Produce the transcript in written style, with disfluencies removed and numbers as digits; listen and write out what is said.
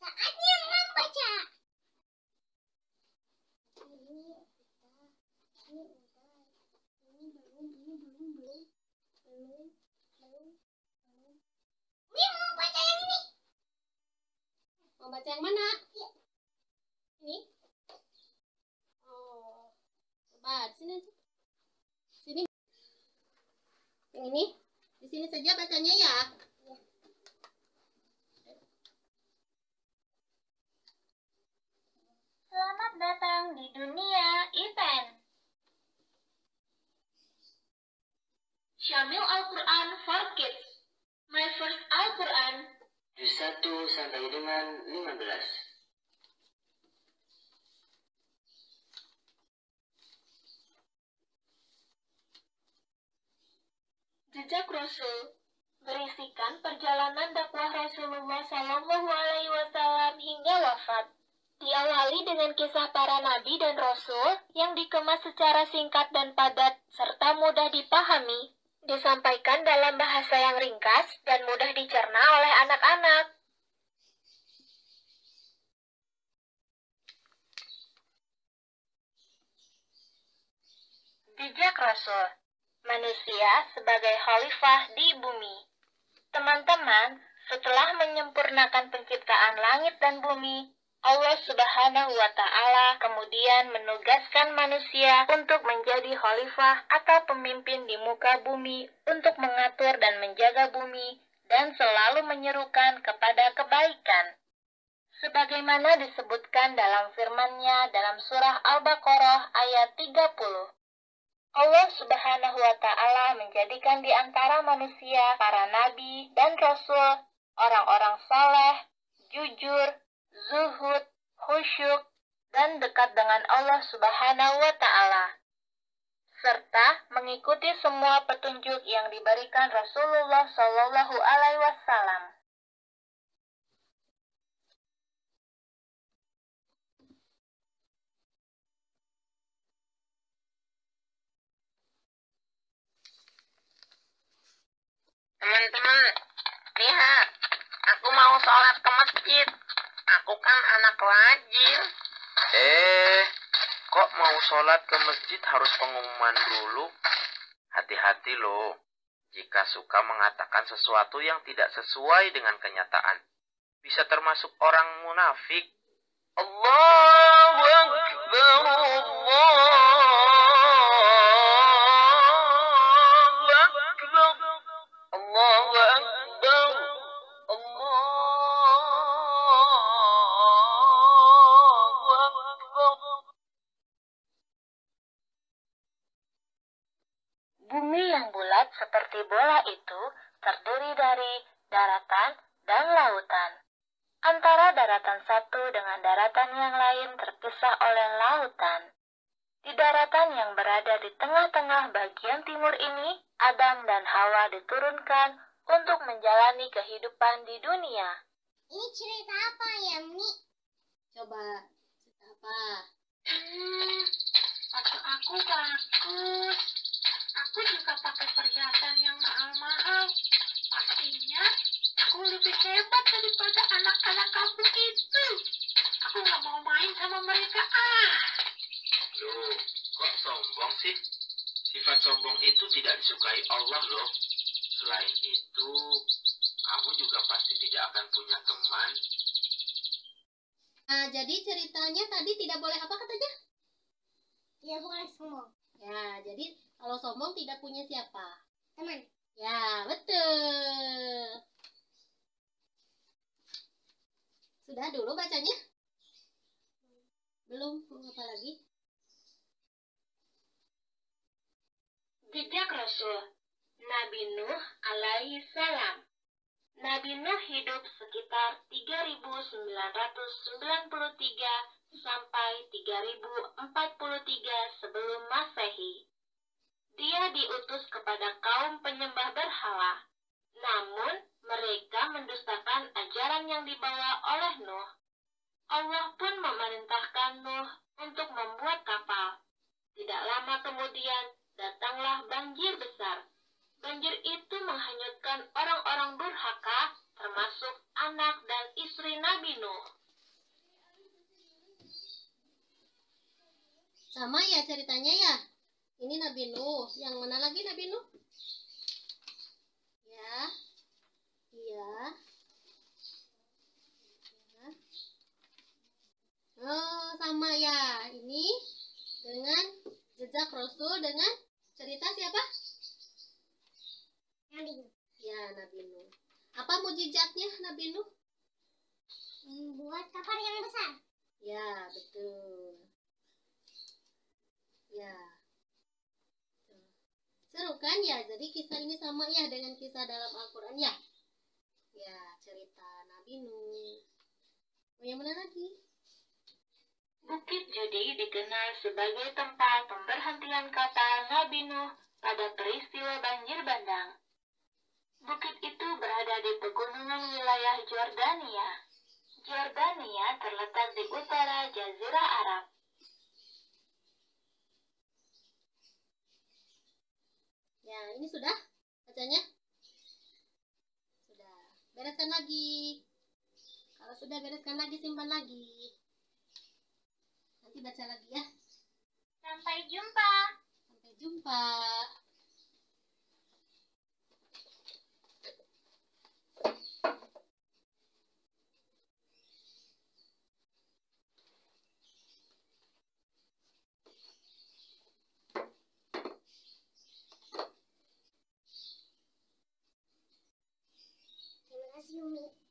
Saatnya membaca. Ini mau baca yang ini. Mau baca yang mana? Ya. Ini? Oh, coba di sini aja. Sini. Yang ini? Di sini saja bacanya ya. Selamat datang di dunia event. Syamil Al-Quran for Kids. My First Al-Quran. Juz 1 sampai dengan 15. Jejak Rasul berisikan perjalanan dakwah Rasulullah Shallallahu Alaihi Wasallam hingga wafat. Diawali dengan kisah para nabi dan rasul yang dikemas secara singkat dan padat serta mudah dipahami, disampaikan dalam bahasa yang ringkas dan mudah dicerna oleh anak-anak. Jejak Rasul, manusia sebagai khalifah di bumi. Teman-teman, setelah menyempurnakan penciptaan langit dan bumi, Allah Subhanahu wa Ta'ala kemudian menugaskan manusia untuk menjadi khalifah atau pemimpin di muka bumi untuk mengatur dan menjaga bumi dan selalu menyerukan kepada kebaikan. Sebagaimana disebutkan dalam firman-Nya dalam surah Al-Baqarah ayat 30. Allah Subhanahu wa Ta'ala menjadikan di antara manusia para nabi dan rasul orang-orang saleh, jujur, zuhud, khusyuk, dan dekat dengan Allah Subhanahu wa Ta'ala, serta mengikuti semua petunjuk yang diberikan Rasulullah Shallallahu Alaihi Wasallam. Teman-teman, lihat, aku mau sholat ke masjid. Aku kan anak rajin. Kok mau sholat ke masjid harus pengumuman dulu? Hati-hati loh, jika suka mengatakan sesuatu yang tidak sesuai dengan kenyataan. Bisa termasuk orang munafik. Allahu Akbar, Allahu Akbar, Allahu Akbar, Allahu Akbar. Bumi yang bulat seperti bola itu terdiri dari daratan dan lautan. Antara daratan satu dengan daratan yang lain terpisah oleh lautan. Di daratan yang berada di tengah-tengah bagian timur ini, Adam dan Hawa diturunkan untuk menjalani kehidupan di dunia. Ini cerita apa ya, Mi? Coba cerita apa? Baju aku bagus. Aku juga pakai perhiasan yang mahal-mahal. Pastinya aku lebih hebat daripada anak-anak kampung itu. Aku nggak mau main sama mereka. Loh, kok sombong sih? Sifat sombong itu tidak disukai Allah loh. Selain itu, kamu juga pasti tidak akan punya teman. Nah, jadi ceritanya tadi tidak boleh apa katanya? Tidak boleh sombong. Ya, jadi kalau sombong tidak punya siapa? Teman. Ya, betul. Sudah dulu bacanya? Belum? Mau apa lagi? Jejak Rasul Nabi Nuh alaihi salam. Nabi Nuh hidup sekitar 3993 sampai 3043 sebelum Masehi. Dia diutus kepada kaum penyembah berhala. Namun, mereka mendustakan ajaran yang dibawa oleh Nuh. Allah pun memerintahkan Nuh untuk membuat kapal. Tidak lama kemudian, datanglah banjir besar. Banjir itu menghanyutkan orang-orang durhaka, termasuk anak dan istri Nabi Nuh. Sama ya ceritanya ya. Ini Nabi Nuh. Yang mana lagi Nabi Nuh? Ya. Iya. Ya. Oh, sama ya. Ini dengan jejak Rasul dengan cerita siapa? Nabi Nuh. Ya, Nabi Nuh. Apa mujizatnya Nabi Nuh? Membuat kapal yang besar. Ya, betul. Ya. Tuh. Seru kan ya? Jadi kisah ini sama ya dengan kisah dalam Al-Quran ya? Ya, cerita Nabi Nuh. Oh, yang mana lagi? Bukit Judi dikenal sebagai tempat pemberhentian kapal Nabi Nuh pada peristiwa banjir bandang. Bukit itu berada di pegunungan wilayah Jordania. Jordania terletak di utara Jazirah Arab. Ya, ini sudah bacanya? Sudah. Bereskan lagi. Kalau sudah bereskan lagi, simpan lagi. Nanti baca lagi ya. Sampai jumpa. Sampai jumpa. Terima kasih Umi.